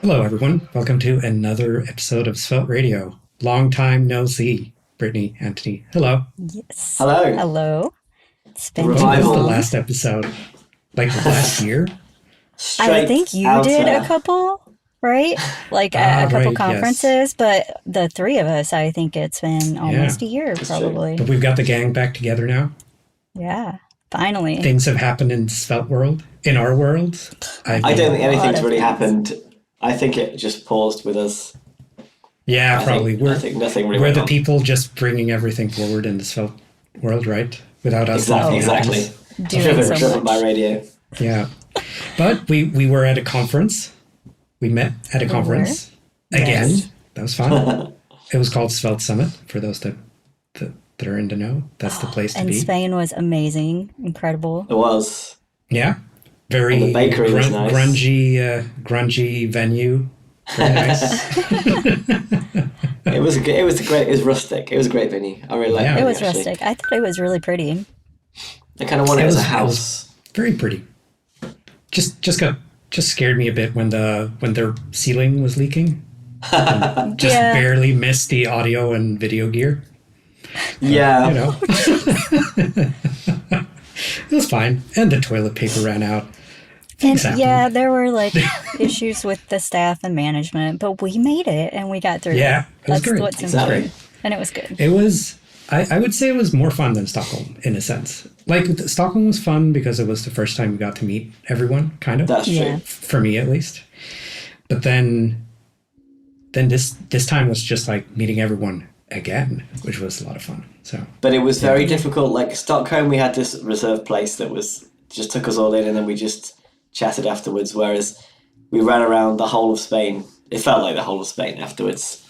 Hello, everyone. Welcome to another episode of Svelte Radio. Long time no see. Brittney, Antony. Hello. Yes. Hello. Hello. It's been When was the last episode? Like last year? I think you did a couple, right? Like a couple conferences, yes. But the three of us, I think it's been almost a year, probably. But we've got the gang back together now. Yeah, finally. Things have happened in Svelte world, in our world. I don't think anything's really happened. I think it just paused with us. Yeah, probably. I think nothing really we're went the on. people just bringing everything forward in the Svelte world, right? Without us. Exactly. Driven by radio. Yeah. But we were at a conference. We met at a conference again. Yes. That was fun. It was called Svelte Summit, for those that are in the know. That's the place to be. And Spain was amazing. Incredible. It was. Yeah. Very the bakery was nice. grungy venue. Very nice. It was rustic. It was a great venue. I really liked it. It was rustic. I thought it was really pretty. I kind of wanted it as a house. It was very pretty. Just scared me a bit when their ceiling was leaking. Barely missed the audio and video gear. Yeah. It was fine. And the toilet paper ran out. And there were like issues with the staff and management, but we made it and we got through it. Yeah, it was That's great. what's important. And it was good. It was, I would say it was more fun than Stockholm in a sense. Like Stockholm was fun because it was the first time we got to meet everyone, kind of. That's true. For me at least. But then this time was just like meeting everyone again, which was a lot of fun. So, but it was very difficult. Like Stockholm, we had this reserved place that was just took us all in, and then we just chatted afterwards. Whereas we ran around the whole of Spain. It felt like the whole of Spain afterwards.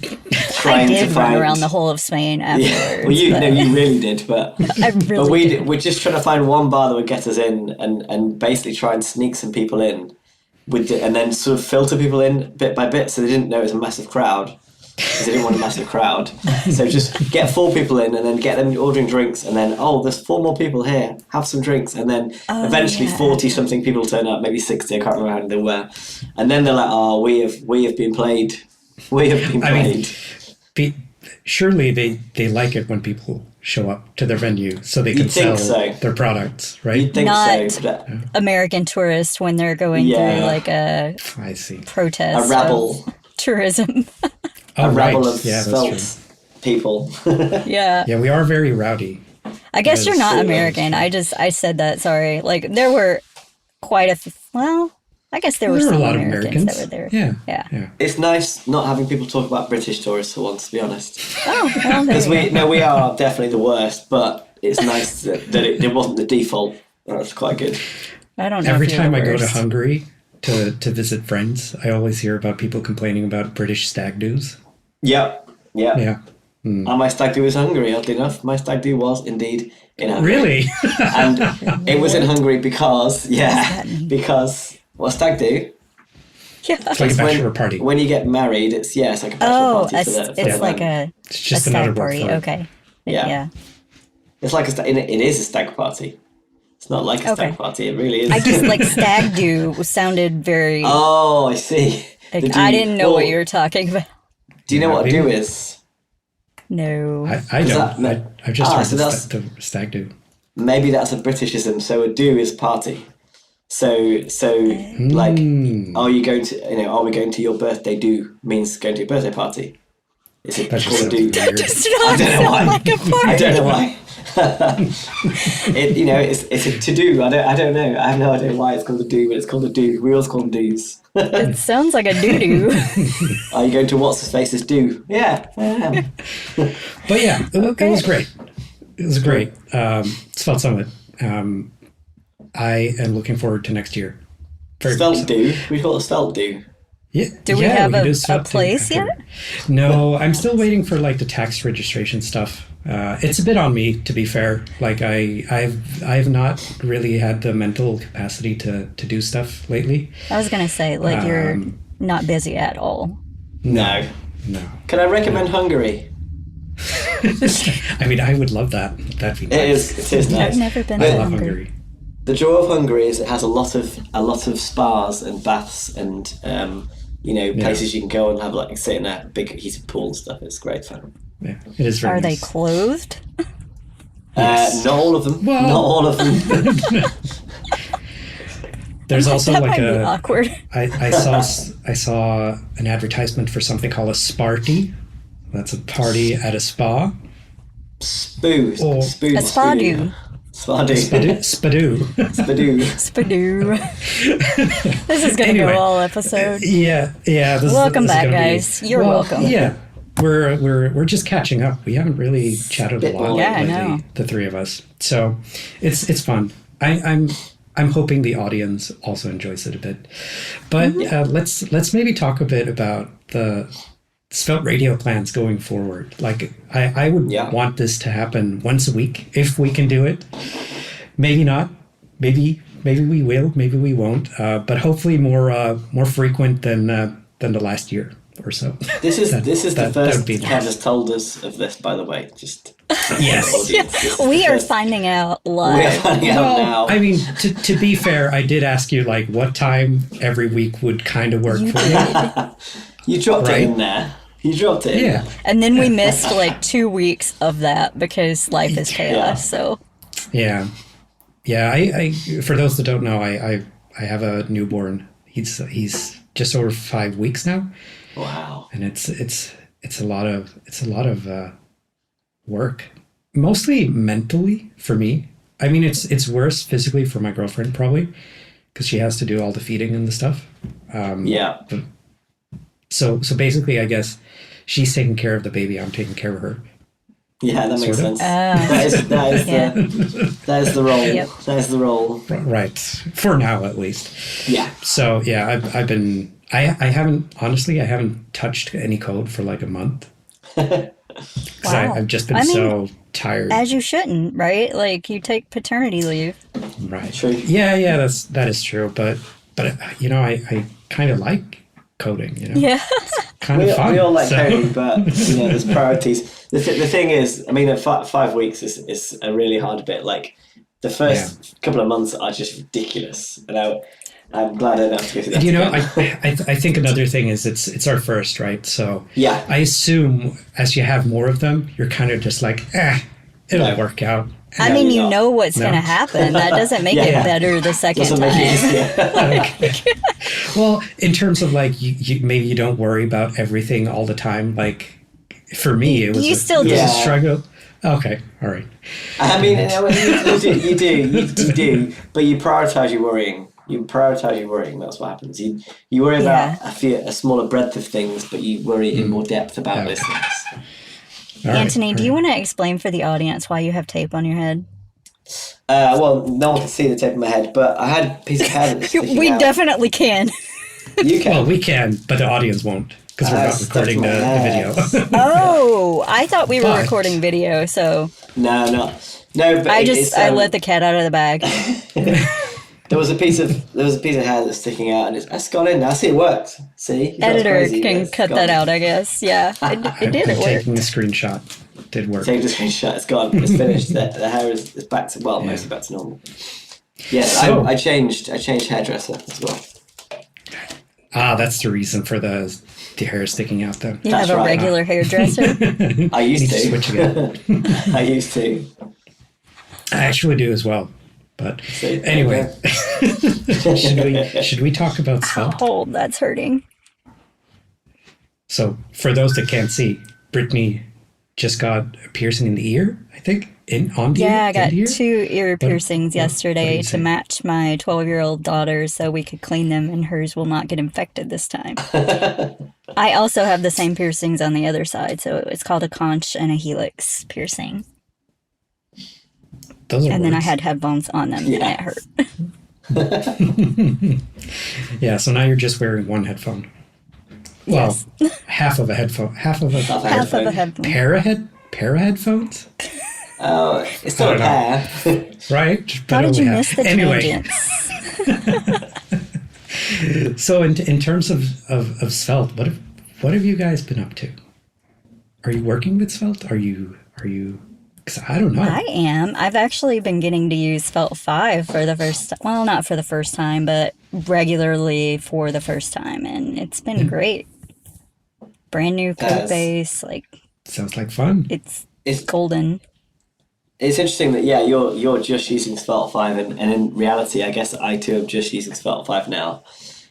I did run around the whole of Spain afterwards. Yeah, well, you really did, but we're just trying to find one bar that would get us in, and basically try and sneak some people in, and then sort of filter people in bit by bit, so they didn't know it was a massive crowd. Because they didn't want a massive crowd. So just get 4 people in and then get them ordering drinks, and then, there's 4 more people here, have some drinks, and then eventually 40-something people turn up, maybe 60, I can't remember how many there were. And then they're like, we have been played. We have been played. I mean, surely they like it when people show up to their venue so they can sell their products, right? You'd think Not so. American tourists when they're going through like a protest. A rabble. Tourism. A rabble of Svelte people. Yeah. Yeah, we are very rowdy. I guess you're not American. I said that, sorry. Like, there were quite I guess there were some a lot of Americans that were there. Yeah. It's nice not having people talk about British tourists for once, to be honest. Oh, well, because we are definitely the worst, but it's nice that it wasn't the default. That's quite good. I don't know. Every time I go to Hungary to visit friends, I always hear about people complaining about British stag do's. Yep. Yeah. And my stag do was Hungary, oddly enough. My stag do was indeed in Hungary. Really? And it was in Hungary because stag do? Yeah. It's like a bachelor party. When you get married, it's like a bachelor party. It's like it's just a another stag party. Okay. Yeah. It's like it is a stag party. It's not like a stag party. It really is. I just like stag do sounded very. Oh, I see. Like, I didn't know what you were talking about. Do you know what a do is? No. I don't. I've just heard the stag do. Maybe that's a Britishism. So a do is party. So like, are we going to your birthday do means going to your birthday party? Is it called a do? That does not sound like a party. I don't know why. It's a to do. I don't know. I have no idea why it's called a do, but it's called a do. We always call them do's. It sounds like a doo-doo. Are you going to what's his face's do? Yeah, I am. But yeah, it was great. It was great. Svelte Summit. I am looking forward to next year. Svelte do. We call it Svelte do. Yeah. Do we have a place yet? No, I'm still waiting for like the tax registration stuff. It's a bit on me, to be fair. Like I've not really had the mental capacity to do stuff lately. I was gonna say, like, you're not busy at all. No. Can I recommend Hungary? I mean, I would love that. That'd be nice. It is nice. I've never been to Hungary. The joy of Hungary is it has a lot of spas and baths and places you can go and have like sit in a big heated pool and stuff. It's great fun. Yeah, it is very Are nice. they clothed? Not all of them. Well, not all of them. There's also that like might be awkward. I saw an advertisement for something called a Sparty. That's a party at a spa. A spadoo. Spadoo. This is going to go all episode. Yeah. Welcome back, guys. You're welcome. Yeah, we're just catching up. We haven't really chatted a lot lately, the three of us. So it's fun. I'm hoping the audience also enjoys it a bit. But let's maybe talk a bit about the Svelte Radio plans going forward. Like I would want this to happen once a week if we can do it. Maybe not. Maybe we will. Maybe we won't. But hopefully more frequent than the last year or so. This is the first Cat has told us of this, by the way. Just yes, we are finding out live. We're finding out now. I mean, to be fair, I did ask you like what time every week would kind of work for you. You dropped it in there. You dropped it. Yeah, and then we missed like 2 weeks of that because life is chaos. So yeah. I for those that don't know, I have a newborn. He's just over 5 weeks now. Wow. And it's a lot of work, mostly mentally for me. I mean, it's worse physically for my girlfriend probably because she has to do all the feeding and the stuff. But, so basically, I guess she's taking care of the baby. I'm taking care of her. Yeah, that makes sense. That is the role. Yep. That is the role. Right. For now, at least. Yeah. So yeah, I haven't touched any code for like a month. Because I've just been so tired. As you shouldn't, right? Like you take paternity leave. Right. True. Yeah, that is true. But I kind of like coding. Yeah. It's kind of fun. We all like coding, but there's priorities. The thing is, I mean, 5 weeks is a really hard bit. Like the first couple of months are just ridiculous, and I'm glad I don't have to go through that. I think another thing is it's our first, right? So yeah, I assume as you have more of them, you're kind of just like, it'll work out. I mean, you know what's going to happen. That doesn't make it better the second time. Well, in terms of like, you maybe you don't worry about everything all the time. Like for me, it was a struggle. Okay, all right. I mean, you do, but you prioritize your worrying. That's what happens. You worry about a smaller breadth of things, but you worry in more depth about those things. Antony, do you want to explain for the audience why you have tape on your head? Well, no one can see the tip of my head, but I had a piece of hair that's sticking We out. definitely can. You can. Well, we can, but the audience won't because we're not recording the video. Oh, I thought we were recording video, so... No. But I let the cat out of the bag. There was a piece of hair that's sticking out, and it's gone in now. See, it worked. See, editor can cut that out, I guess. Yeah, it did. It worked. Taking a screenshot did work. Taking a screenshot. It's gone. It's finished. The hair is back to mostly back to normal. Yes, so, I changed hairdresser as well. That's the reason for the hair sticking out, though. You have a regular hairdresser. I used to switch again. I used to. I actually do as well. But anyway, should we talk about Svelte? Oh, that's hurting. So for those that can't see, Brittney just got a piercing in the ear, I think. On the ear? Yeah, I got 2 ear piercings yesterday to match my 12-year-old daughter so we could clean them and hers will not get infected this time. I also have the same piercings on the other side, so it's called a conch and a helix piercing. And then I had headphones on them, and it hurt. Yeah, so now you're just wearing one headphone. Well, half of a headphone. Half of a headphone. Pair of headphones? Oh, it's still a pair. Right? How did you miss the tangents? So in terms of Svelte, what have you guys been up to? Are you working with Svelte? Are you Because I don't know. I am. I've actually been getting to use Svelte 5 for the first, well, not for the first time, but regularly for the first time. And it's been great. Brand new code base. Like, sounds like fun. It's golden. It's interesting that, yeah, you're just using Svelte 5, and in reality, I guess I too am just using Svelte 5 now.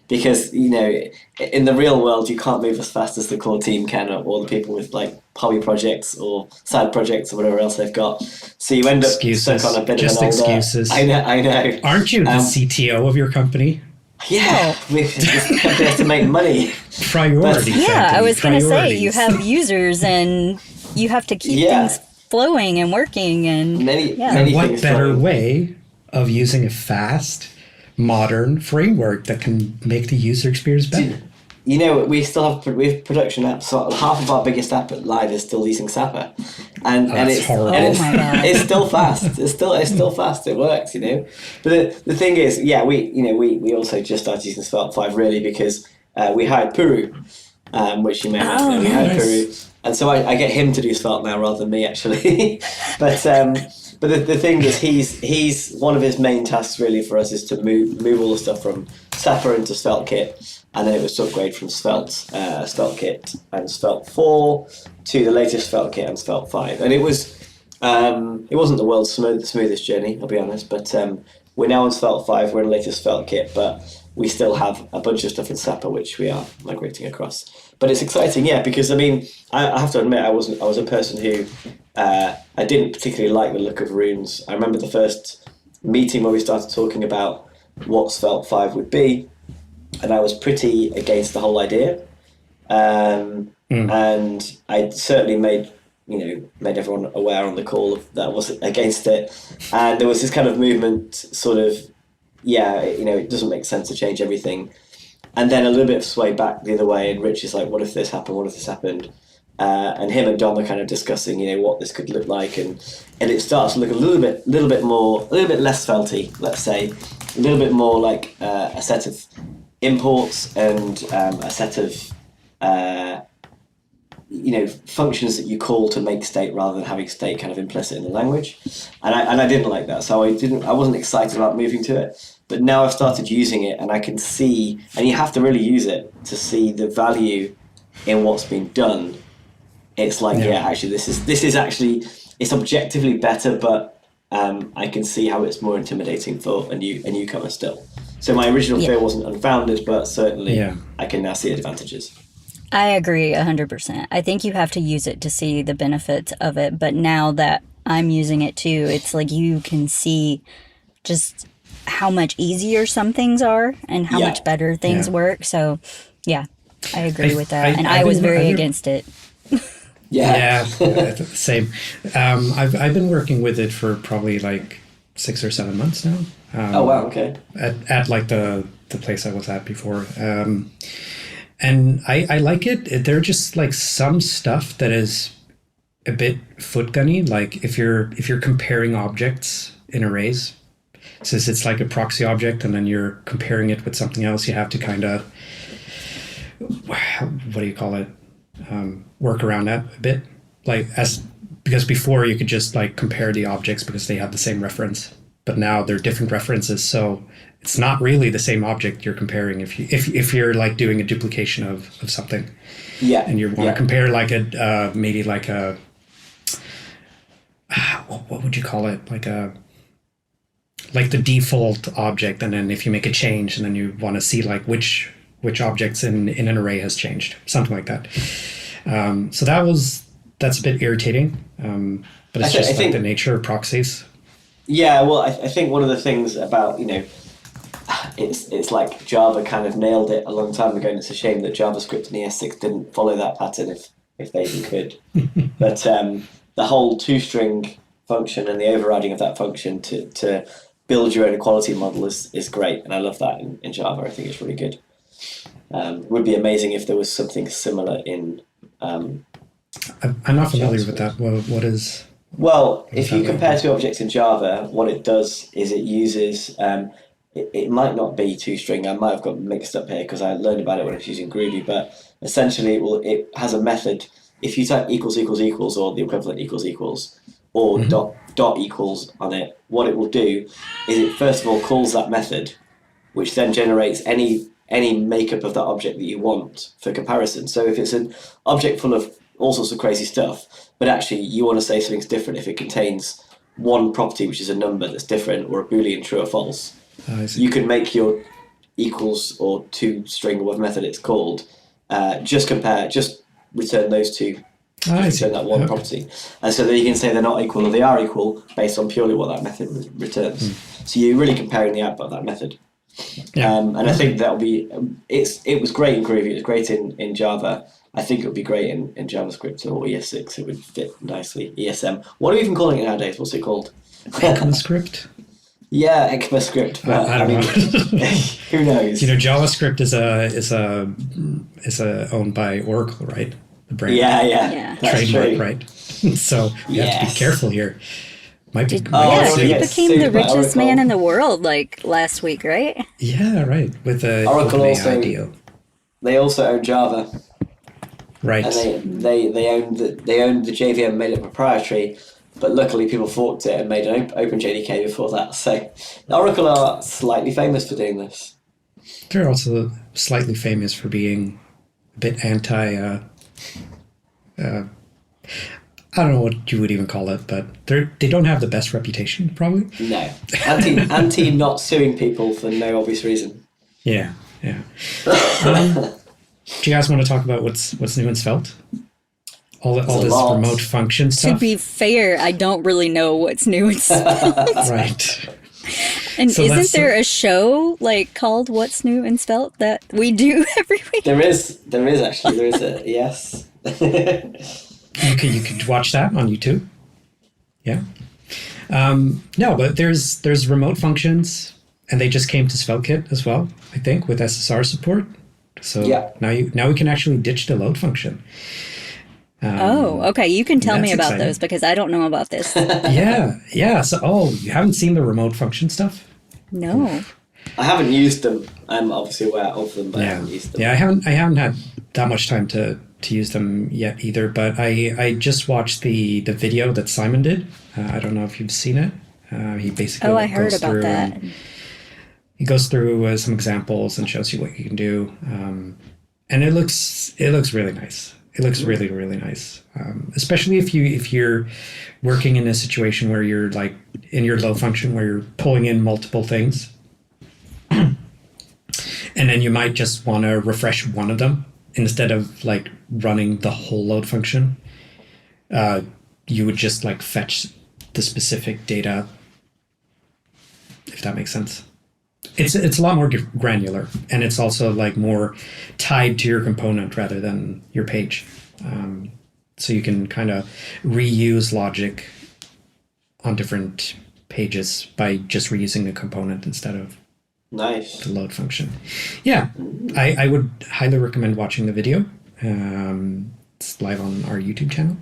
Because, you know, in the real world, you can't move as fast as the core team can, or the people with, like, hobby projects or side projects or whatever else they've got. So you end up stuck on a bit of an older... excuses. I know. Aren't you the CTO of your company? Yeah, this company has to make money. Priority. Yeah, I was going to say, you have users and you have to keep things flowing and working. And many what better way of using a fast, modern framework that can make the user experience better? You know, we have production apps. So half of our biggest app live is still using Sapper, and it's horrible. It's still fast. It's still fast. It works, you know. But the thing is, we also just started using Svelte 5 really because we hired Puru, which you may know. We hired Puru, and so I get him to do Svelte now rather than me actually. But the thing is, he's one of his main tasks really for us is to move all the stuff from Sapper into Svelte Kit. And then it was to upgrade from Svelte Kit and Svelte 4 to the latest Svelte Kit and Svelte 5. And it wasn't the world's smoothest journey, I'll be honest, but we're now on Svelte 5, we're in the latest Svelte Kit, but we still have a bunch of stuff in Sapper which we are migrating across. But it's exciting, yeah, because I mean, I have to admit, I was a person who I didn't particularly like the look of runes. I remember the first meeting where we started talking about what Svelte 5 would be, and I was pretty against the whole idea, and I certainly made everyone aware on the call that I was against it, and there was this kind of movement, sort of, it doesn't make sense to change everything, and then a little bit of sway back the other way, and Rich is like, what if this happened? What if this happened? And him and Dom are kind of discussing, what this could look like, and it starts to look a little bit less felty, let's say, a little bit more like a set of imports and a set of functions that you call to make state rather than having state kind of implicit in the language, and I didn't like that, so I wasn't excited about moving to it. But now I've started using it, and I can see, and you have to really use it to see the value in what's been done. It's like, actually, this is actually, it's objectively better, but I can see how it's more intimidating for a newcomer still. So my original fear wasn't unfounded, but certainly I can now see advantages. I agree 100%. I think you have to use it to see the benefits of it. But now that I'm using it too, it's like you can see just how much easier some things are and how much better things work. So, I agree with that. I was very against it. Same. I've been working with it for probably like 6 or 7 months now. Oh wow! Okay. At like the place I was at before, and I like it. There are just like some stuff that is a bit foot gunny. Like if you're comparing objects in arrays, since it's like a proxy object, and then you're comparing it with something else, you have to kind of, what do you call it? Work around that a bit, because before you could just like compare the objects because they have the same reference, but now they're different references, so it's not really the same object you're comparing if you're like doing a duplication of something, and you want to compare like a maybe like a what would you call it, like the default object, and then if you make a change and then you want to see like which objects in an array has changed, something like that. So that's a bit irritating, but it's I think the nature of proxies. Yeah, well, I think one of the things about, it's like Java kind of nailed it a long time ago, and it's a shame that JavaScript and ES6 didn't follow that pattern if they even could. But the whole toString function and the overriding of that function to build your own equality model is great, and I love that in Java. I think it's really good. It would be amazing if there was something similar in... I'm not familiar with that. What is... Well, if you compare two objects in Java, what it does is it uses... it might not be toString. I might have got mixed up here because I learned about it when I was using Groovy, but essentially it has a method. If you type equals equals equals or the equivalent equals equals, or dot equals on it, what it will do is it first of all calls that method, which then generates any makeup of that object that you want for comparison. So if it's an object full of all sorts of crazy stuff, but actually you want to say something's different if it contains one property, which is a number that's different, or a Boolean true or false, you can make your equals or to string or whatever method it's called, just return those two, return that one property. And so then you can say they're not equal or they are equal based on purely what that method returns. So you're really comparing the output of that method. Yeah. And I think that'll be, it was great in Groovy, it was great in Java. I think it would be great in JavaScript or ES6. It would fit nicely. ESM. What are we even calling it nowadays? What's it called? ECMAScript? Yeah, ECMAScript. But I don't know. Who knows? JavaScript is owned by Oracle, right? The brand. Yeah. Trademark, right? So you have to be careful here. He became the richest man in the world last week, right? Yeah, right. With the Oracle OpenAI deal. They also own Java. Right. And they owned the JVM, made it proprietary, but luckily people forked it and made an open JDK before that. So Oracle are slightly famous for doing this. They're also slightly famous for being a bit anti. I don't know what you would even call it, but they don't have the best reputation, probably. No, anti not suing people for no obvious reason. Yeah. Do you guys want to talk about what's new in Svelte? All this remote function stuff? To be fair, I don't really know what's new in Svelte. Right. And so isn't there a show called What's New in Svelte that we do every week? There is actually. There is a yes. You could watch that on YouTube. Yeah. No, but there's remote functions, and they just came to SvelteKit as well, I think, with SSR support. So now we can actually ditch the load function. Okay. You can tell me about those because I don't know about this. Yeah. So, you haven't seen the remote function stuff? No. I haven't used them. I'm obviously aware of them, but I haven't used them. Yeah, I haven't had that much time to use them yet either. But I just watched the video that Simon did. I don't know if you've seen it. He basically I heard about that. He goes through some examples and shows you what you can do, and it looks really nice. It looks really, really nice, especially if you're working in a situation where you're in your load function where you're pulling in multiple things, and then you might just want to refresh one of them instead of running the whole load function. You would just fetch the specific data, if that makes sense. It's a lot more granular, and it's also more tied to your component rather than your page. So you can kind of reuse logic on different pages by just reusing the component instead of the load function. Yeah, I would highly recommend watching the video. It's live on our YouTube channel,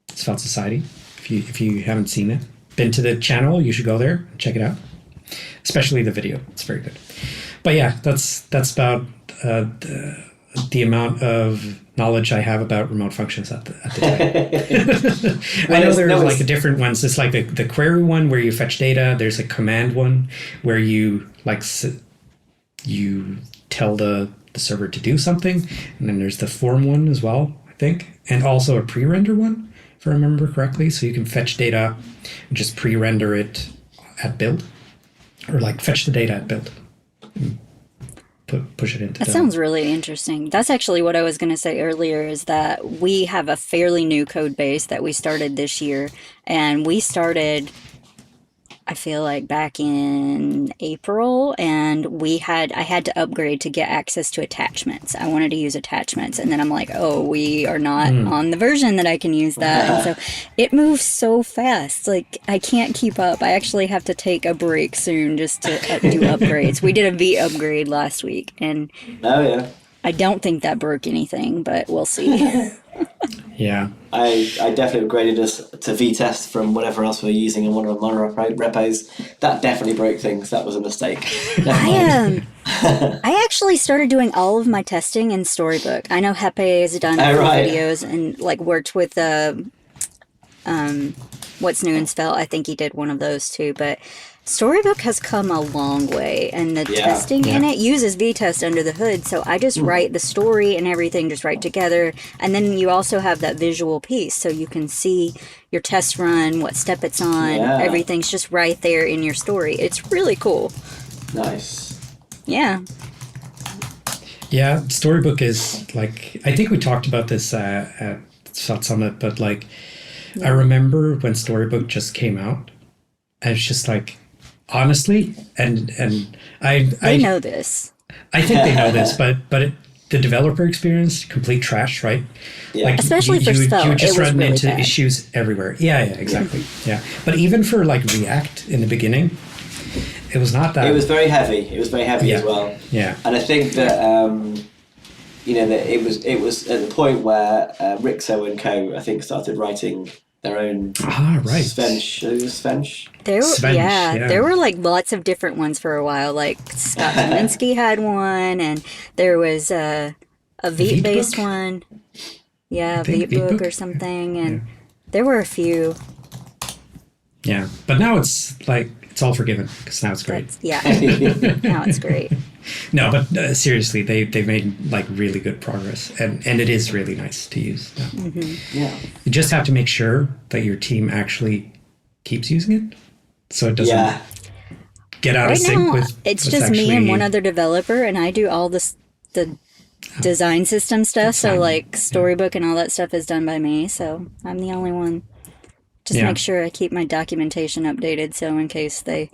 Svelte Society. If you haven't seen it, been to the channel, you should go there and check it out. Especially the video, it's very good. But yeah, that's about the amount of knowledge I have about remote functions at the time. I know there's different ones. It's the query one where you fetch data. There's a command one where you you tell the server to do something, and then there's the form one as well, I think, and also a pre-render one, if I remember correctly. So you can fetch data and just pre-render it at build. Or fetch the data at build. Push it into that. Sounds really interesting. That's actually what I was going to say earlier, is that we have a fairly new code base that we started this year. And we started, I feel back in April, and I had to upgrade to get access to attachments. I wanted to use attachments, and then I'm we are not on the version that I can use that. And so it moves so fast. I can't keep up. I actually have to take a break soon just to do upgrades. We did a V upgrade last week, and I don't think that broke anything, but we'll see. Yeah. I definitely upgraded us to V-test from whatever else we were using in one of our repos. That definitely broke things. That was a mistake. I actually started doing all of my testing in Storybook. I know Hepe has done videos and worked with What's New in Svelte, I think he did one of those too. But Storybook has come a long way, and the testing in it uses V-Test under the hood, so I just write the story and everything just right together, and then you also have that visual piece, so you can see your test run, what step it's on, everything's just right there in your story. It's really cool. Nice. Yeah. Yeah, Storybook is, like, I think we talked about this at South Summit, but, like, I remember when Storybook just came out, and it's just like, honestly, and I know this. I think they know this, but the developer experience, complete trash, right? Yeah. Like, especially for Svelte, you would just run really into bad. issues everywhere. Yeah, exactly. Yeah, but even for like React in the beginning, it was not that. It was very heavy. It was very heavy as well. Yeah, and I think that that it was at the point where Rixo and Co. I think started writing their own Svench. There were like lots of different ones for a while. Like Scott Zielinski had one, and there was a Vite-based one. Yeah, Vite-book or something, and there were a few. Yeah, but now it's like it's all forgiven because now it's great. Now it's great. No, but seriously, they've made like really good progress, and it is really nice to use. Yeah, you just have to make sure that your team actually keeps using it, so it doesn't get out of sync with. It's just me and one other developer, and I do all the design system stuff. So like Storybook and all that stuff is done by me. So I'm the only one. Just make sure I keep my documentation updated, so in case they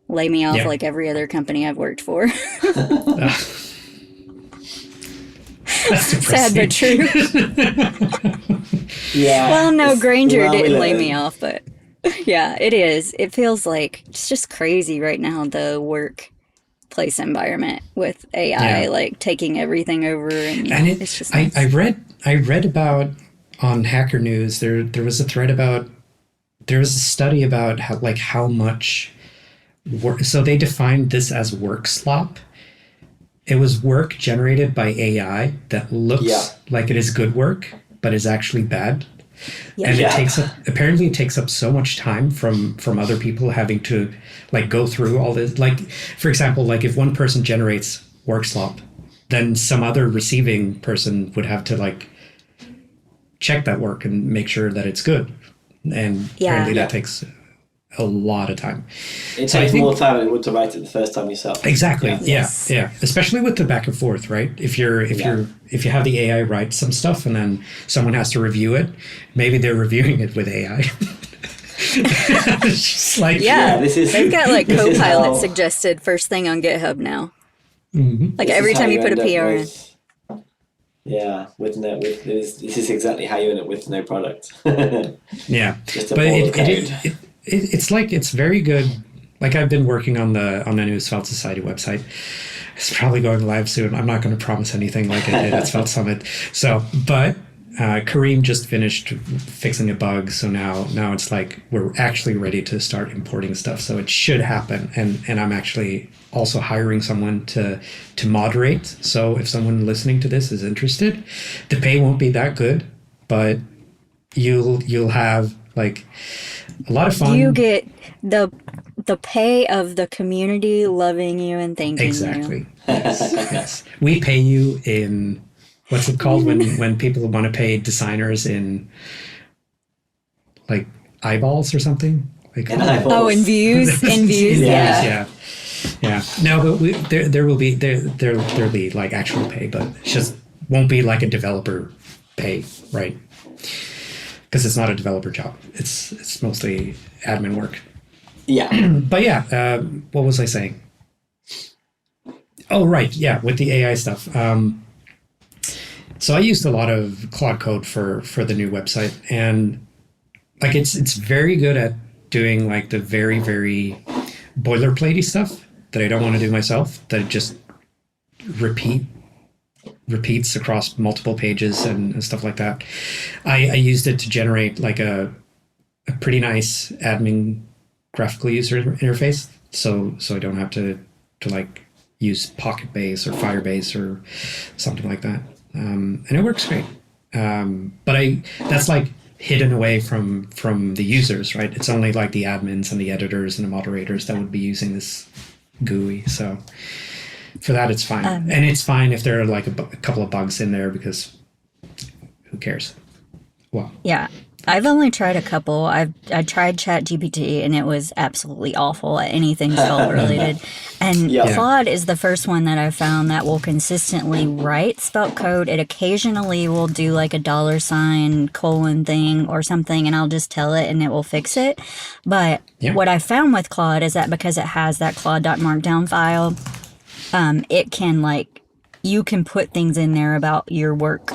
lay me off like every other company I've worked for. That's sad but true. Well, no, Granger didn't lay me off, but yeah, it is. It feels like it's just crazy right now, the workplace environment with AI like taking everything over, and it's just nice. I read about on Hacker News. There was a thread about. There was a study about how much work. So they defined this as Workslop. It was work generated by AI that looks like it is good work, but is actually bad. Yeah. And it takes up so much time from other people having to like go through all this. Like, for example, like if one person generates Workslop, then some other receiving person would have to like check that work and make sure that it's good. And apparently that takes a lot of time. It takes more time than it would to write it the first time yourself. Exactly. Yeah. Especially with the back and forth, right? If you have the AI write some stuff and then someone has to review it, maybe they're reviewing it with AI. It's just like they've got like Copilot suggested first thing on GitHub now. Mm-hmm. Like every time you put a PR in. Yeah, this is exactly how you end up with no product. Yeah, just a but ball of code. It's like it's very good. Like I've been working on the new Svelte Society website. It's probably going live soon. I'm not going to promise anything like I did at Svelte Summit. So, but Kareem just finished fixing a bug, so now it's like we're actually ready to start importing stuff. So it should happen, and I'm actually also hiring someone to moderate. So if someone listening to this is interested, the pay won't be that good, but you'll have like a lot of fun. You get the pay of the community loving you and thanking you. Exactly. Yes. We pay you in what's it called when people want to pay designers in like eyeballs or something? In views. In views. Yeah. No, but there'll be like actual pay, but it just won't be like a developer pay, right? Because it's not a developer job. It's mostly admin work. Yeah. But what was I saying? Oh, right. Yeah, with the AI stuff. So I used a lot of Claude Code for the new website, and like it's very good at doing like the very, very boilerplatey stuff that I don't want to do myself, that it just repeats across multiple pages and stuff like that. I used it to generate like a pretty nice admin graphical user interface, so I don't have to like use Pocket Base or Firebase or something like that. And it works great. But that's like hidden away from the users, right? It's only like the admins and the editors and the moderators that would be using this GUI. So for that, it's fine. And it's fine if there are like a couple of bugs in there, because who cares? Well, yeah. I've only tried a couple. I tried ChatGPT, and it was absolutely awful at anything Svelte related. And Claude is the first one that I found that will consistently write Svelte code. It occasionally will do like a $! thing or something, and I'll just tell it and it will fix it. But what I found with Claude is that because it has that Claude.markdown file, it can you can put things in there about your work,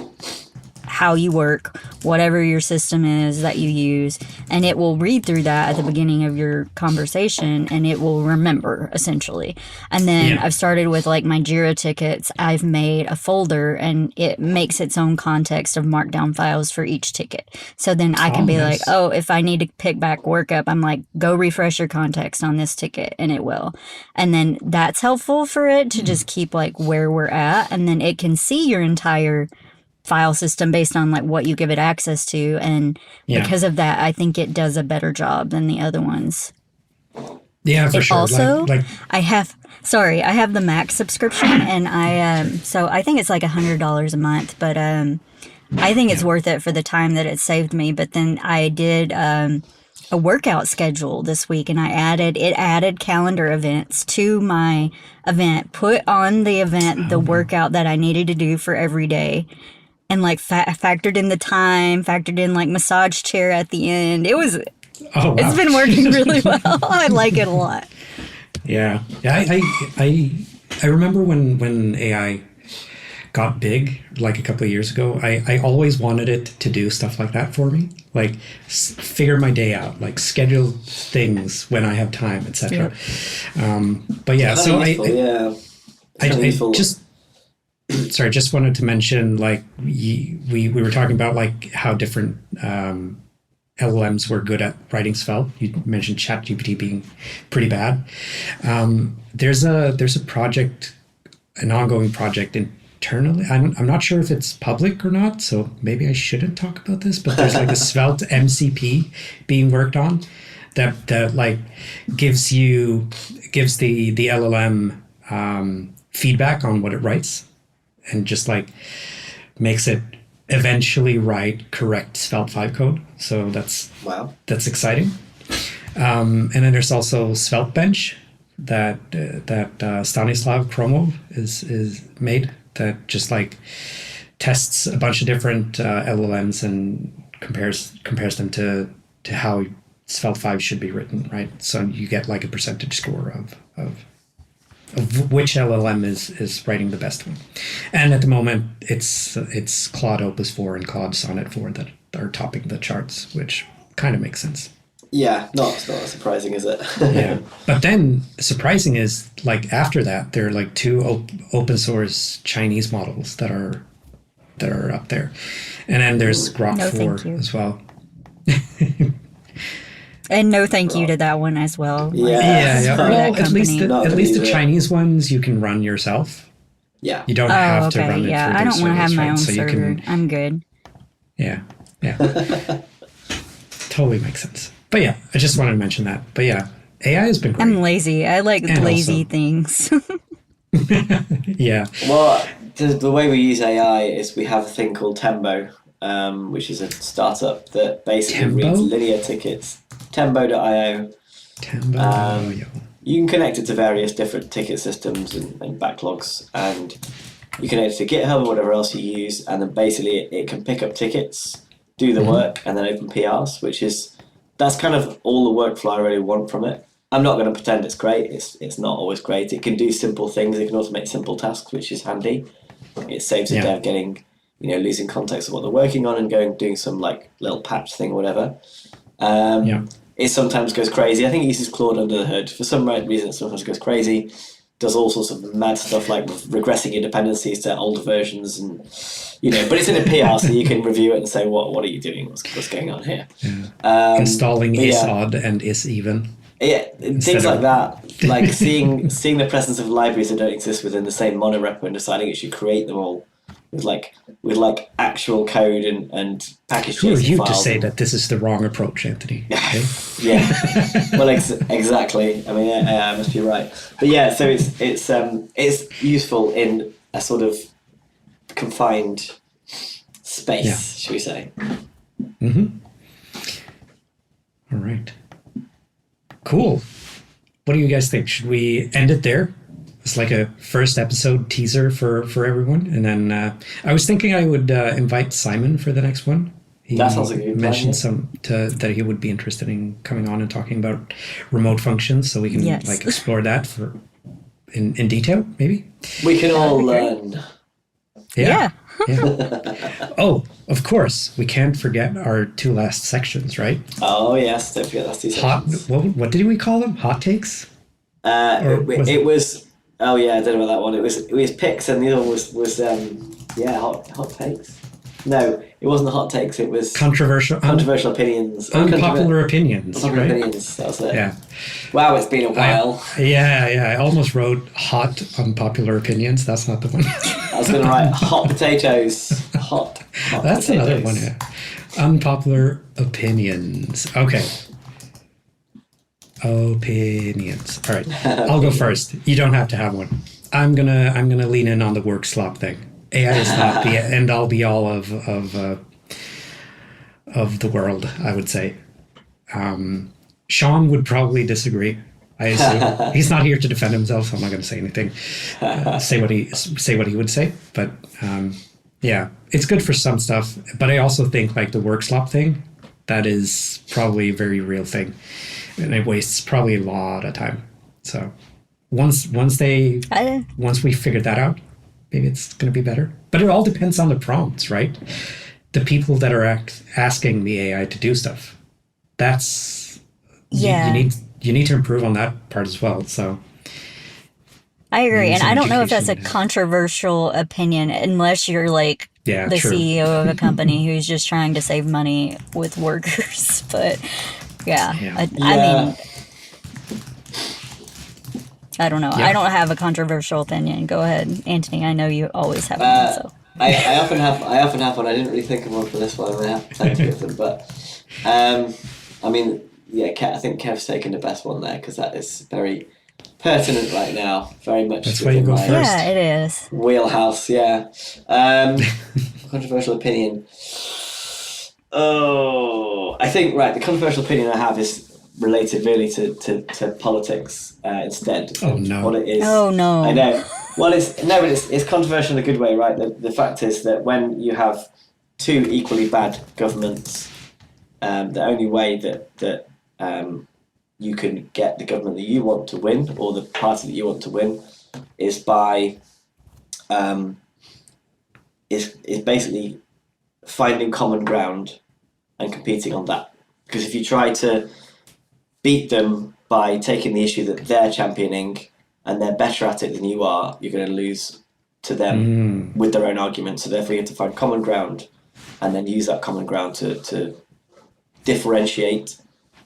how you work, whatever your system is that you use, and it will read through that at the beginning of your conversation, and it will remember, essentially. And then I've started with my Jira tickets. I've made a folder, and it makes its own context of markdown files for each ticket. So then I can be nice. If I need to pick back work up, I'm go refresh your context on this ticket, and it will. And then that's helpful for it to just keep where we're at, and then it can see your entire file system based on what you give it access to, and because of that, I think it does a better job than the other ones. Yeah, for sure. Also, I have the Mac subscription, and I think it's $100 a month, but I think it's worth it for the time that it saved me. But then I did a workout schedule this week, and it added calendar events to my event, put on the event the workout that I needed to do for every day, and factored in the time, factored in massage chair at the end. It's been working really well. I like it a lot. Yeah. I remember when AI got big a couple of years ago, I always wanted it to do stuff like that for me, figure my day out, schedule things when I have time, etc. But yeah, so I just wanted to mention, we were talking about how different LLMs were good at writing Svelte. You mentioned ChatGPT being pretty bad. There's a project, an ongoing project internally. I'm not sure if it's public or not, so maybe I shouldn't talk about this. But there's a Svelte MCP being worked on that gives the LLM feedback on what it writes, and just makes it eventually write correct Svelte 5 code. So that's exciting. And then there's also Svelte Bench that Stanislav Kromov is made, that just tests a bunch of different LLMs and compares them to how Svelte 5 should be written, right? So you get a percentage score of which LLM is writing the best one. And at the moment, it's Claude Opus 4 and Claude Sonnet 4 that are topping the charts, which kind of makes sense. Yeah, not surprising, is it? Yeah. But then surprising is after that, there are two open source Chinese models that are up there. And then there's Grok 4 as well. And no thank you to that one as well. Yeah. Well, at least the Chinese ones you can run yourself. Yeah. You don't have to run it through I don't want to have my own so server. I'm good. Yeah. Totally makes sense. But yeah, I just wanted to mention that. But yeah, AI has been great. I'm lazy. I like lazy things. Yeah. Well, the way we use AI is we have a thing called Tembo, which is a startup that basically reads linear tickets. Tembo.io. You can connect it to various different ticket systems and backlogs, and you connect it to GitHub or whatever else you use, and then basically it can pick up tickets, do the work, and then open PRs, that's kind of all the workflow I really want from it. I'm not going to pretend it's great. It's not always great. It can do simple things. It can automate simple tasks, which is handy. It saves a dev getting, losing context of what they're working on and doing some little patch thing or whatever. It sometimes goes crazy. I think it uses Claude under the hood. For some reason, it sometimes goes crazy. Does all sorts of mad stuff like regressing your dependencies to older versions, and but it's in a PR, so you can review it and say, what are you doing? What's going on here? Installing is-odd and is-even. Yeah, things like that. Seeing the presence of libraries that don't exist within the same monorepo and deciding it should create them all with actual code and package Who are JSON you files to say and, that this is the wrong approach, Antony? Okay? yeah. Well, exactly. I mean, I must be right. But yeah, so it's useful in a sort of confined space, should we say? Mm-hmm. All right. Cool. What do you guys think? Should we end it there? It's like a first episode teaser for everyone. And then I was thinking I would invite Simon for the next one. He That sounds like a good mentioned plan, that he would be interested in coming on and talking about remote functions, so we can explore that in detail, maybe. We can all learn. Yeah. Oh, of course, we can't forget our two last sections, right? Oh yes, don't forget that's two sections. What did we call them? Hot takes? It was. Oh yeah, I don't know about that one. It was picks, and the other was hot takes. No, it wasn't hot takes. It was controversial opinions. Unpopular opinions. Unpopular right? opinions. That's it. Yeah. Wow, it's been a while. I almost wrote hot unpopular opinions. That's not the one. I was going to write hot potatoes. Hot That's potatoes. another one. Yeah. Unpopular opinions. Okay. Opinions. All right. I'll go first. You don't have to have one. I'm gonna lean in on the Workslop thing. AI is not the end all be all of the world, I would say. Sean would probably disagree. I assume he's not here to defend himself, so I'm not going to say anything. Say what he would say, but yeah, it's good for some stuff. But I also think like the Workslop thing, that is probably a very real thing, and it wastes probably a lot of time. So once we figure that out, maybe it's going to be better. But it all depends on the prompts, right? The people that are asking the AI to do stuff. That's you need to improve on that part as well. So I agree, and I don't know if that's a controversial opinion unless you're like the CEO of a company who's just trying to save money with workers. But I mean, I don't know. Yeah. I don't have a controversial opinion. Go ahead, Antony. I know you always have one. So I often have one. I didn't really think of one for this one. I have plenty of them, but I mean, I think Kev's taken the best one there because that is very pertinent right now. Very much. That's why you go first. Yeah, it is. Wheelhouse. Yeah. Controversial opinion. Oh, I think the controversial opinion I have is related really to politics instead. Oh no! What it is? Oh no! I know. Well, it's controversial in a good way, right? The fact is that when you have two equally bad governments, the only way that you can get the government that you want to win or the party that you want to win is by is basically finding common ground and competing on that. Because if you try to beat them by taking the issue that they're championing and they're better at it than you are, you're going to lose to them with their own argument. So therefore you have to find common ground and then use that common ground to differentiate,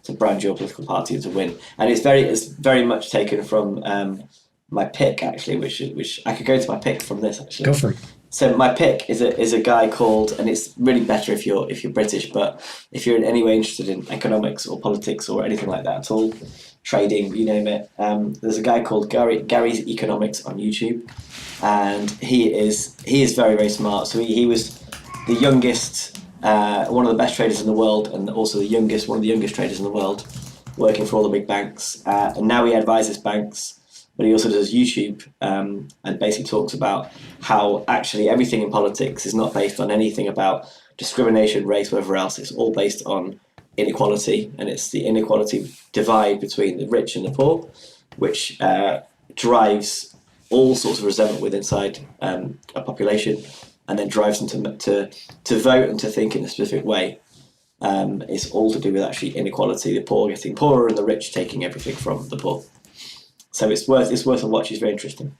to brand your political party and to win. And it's very much taken from my pick, actually, which I could go to my pick from this, actually. Go for it. So my pick is a guy called, and it's really better if you're British, but if you're in any way interested in economics or politics or anything like that at all, trading, you name it, there's a guy called Gary's Economics on YouTube, and he is very, very smart. So he was the youngest, one of the best traders in the world, and also one of the youngest traders in the world, working for all the big banks, and now he advises banks. But he also does YouTube and basically talks about how actually everything in politics is not based on anything about discrimination, race, whatever else. It's all based on inequality, and it's the inequality divide between the rich and the poor, which drives all sorts of resentment within inside a population, and then drives them to vote and to think in a specific way. It's all to do with actually inequality, the poor getting poorer and the rich taking everything from the poor. So it's worth a watch. It's very interesting,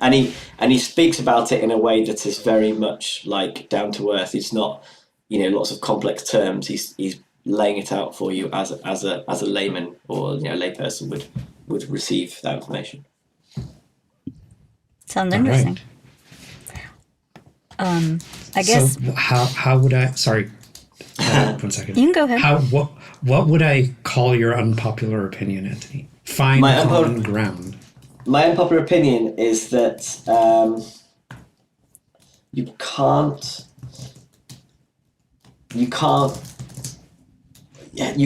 and he speaks about it in a way that is very much like down to earth. It's not, lots of complex terms. He's laying it out for you as a layman or layperson would receive that information. Sounds interesting. I guess. So how would I? Sorry, 1 second. You can go ahead. What would I call your unpopular opinion, Antony? Find common ground. My unpopular opinion is that you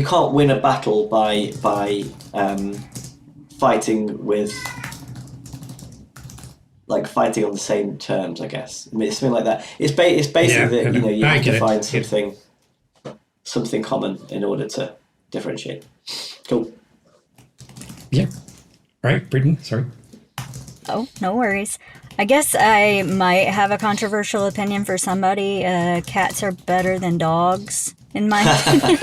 can't win a battle by fighting with fighting on the same terms, I guess. I mean, it's something like that. It's basically that you have to find something common in order to differentiate. Cool. Yeah. All right, Brittney, sorry. Oh, no worries. I guess I might have a controversial opinion for somebody. Cats are better than dogs, in my opinion.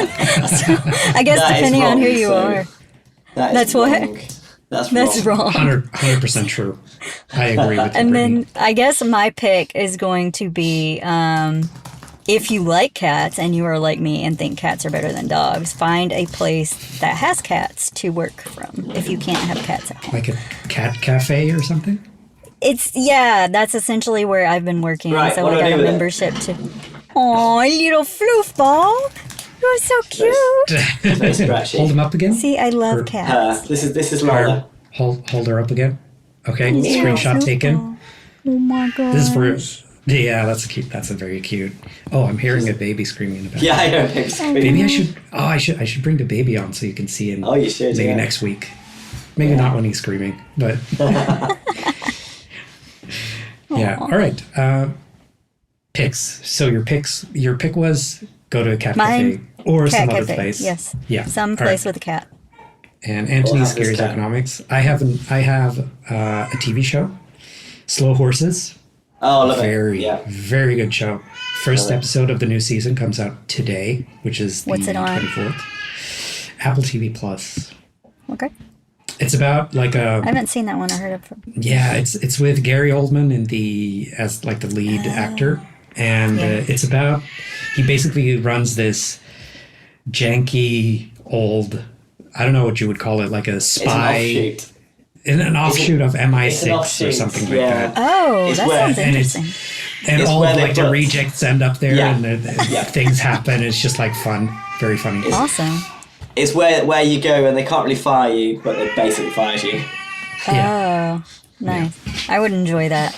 So, I guess depending on who you are. That's wrong. That's wrong. 100% true. I agree with you, And Brittney. then I guess my pick is going to be, if you like cats and you are like me and think cats are better than dogs, find a place that has cats to work from if you can't have cats at home. Like a cat cafe or something? That's essentially where I've been working. Right, So what I do I got do a with it? membership to. Oh, little floof ball. You're so cute. Very scratchy. Hold them up again. See, I love cats. This is Lola. Hold her up again. Okay, Little screenshot floof taken. ball. Oh my god. This is for. Yeah, that's cute. That's a very cute. Oh, I'm hearing a baby screaming in the back. Yeah, I know. It's Maybe I should bring the baby on so you can see him. Oh, you should. Maybe yeah. next week. Maybe not when he's screaming, but yeah. All right. Picks. So your pick was go to a cat cafe or Cat some other cafe, place. yes. Yeah. Some All place right. with a cat. And Antony's have this Scaries cat. Economics. I have a TV show, Slow Horses. Oh, I love it. Very, Yeah. very good show. First Love it. episode of the new season comes out today, which is the What's it on? 24th. Apple TV Plus. Okay. It's about I haven't seen that one. I heard of it. yeah, it's with Gary Oldman as the lead actor, and it's about he basically runs this janky old, I don't know what you would call it, like a spy. It's An offshoot of MI6 or offshoot, something like yeah. that. Oh, It's that where- sounds and it's- interesting. And It's all where of they the put- rejects end up there, Yeah. and Yeah. things happen. It's just fun, very funny. Awesome. It's where you go and they can't really fire you, but they basically fire you. Yeah. Oh, nice. I would enjoy that.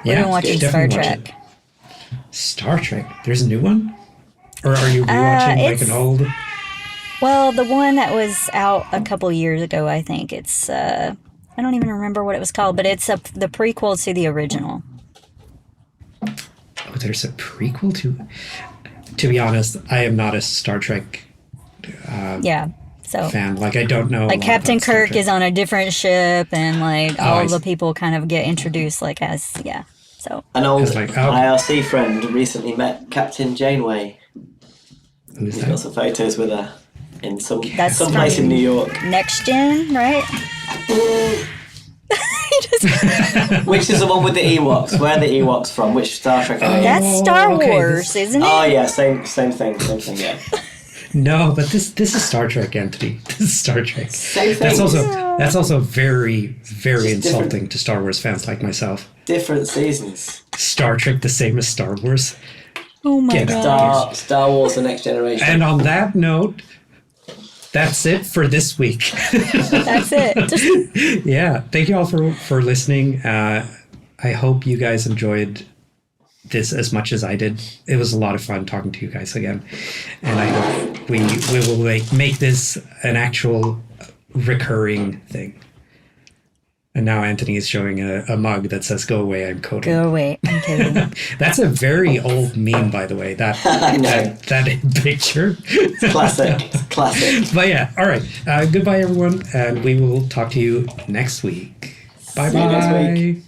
We've been watching you should Star definitely watch Trek. it. Star Trek. There's a new one, or are you rewatching an old? Well, the one that was out a couple years ago, I think. It's, I don't even remember what it was called, but it's the prequel to the original. Oh, there's a prequel to. To be honest, I am not a Star Trek Yeah. So, fan. I don't know. a like, lot Captain about Star Kirk Trek. is on a different ship, and, all I the see. people kind of get introduced, So, An old It's like, oh. IRC friend recently met Captain Janeway. Who's He's that? got some photos with her in That's someplace in from- New York. Next Gen, right? Which is the one with the Ewoks? Where are the Ewoks from? Which Star Trek are they? That's Star okay, Wars, isn't it? Oh yeah, same thing, yeah. No, but this is Star Trek, Antony. This is Star Trek. Same thing. That's also very, very Just insulting different. to Star Wars fans like myself. Different seasons. Star Trek the same as Star Wars. Oh my Get out. god. Star Wars: The Next Generation. And on that note, that's it for this week. That's it. Yeah, thank you all for listening. I hope you guys enjoyed this as much as I did. It was a lot of fun talking to you guys again, and I hope we will make this an actual recurring thing. And now Antony is showing a mug that says "Go away, I'm coding." Go away. I'm kidding. That's a very old meme, by the way. That I know. that picture. Classic. Classic. But yeah, all right. Goodbye, everyone, and we will talk to you next week. Bye See you next bye. week.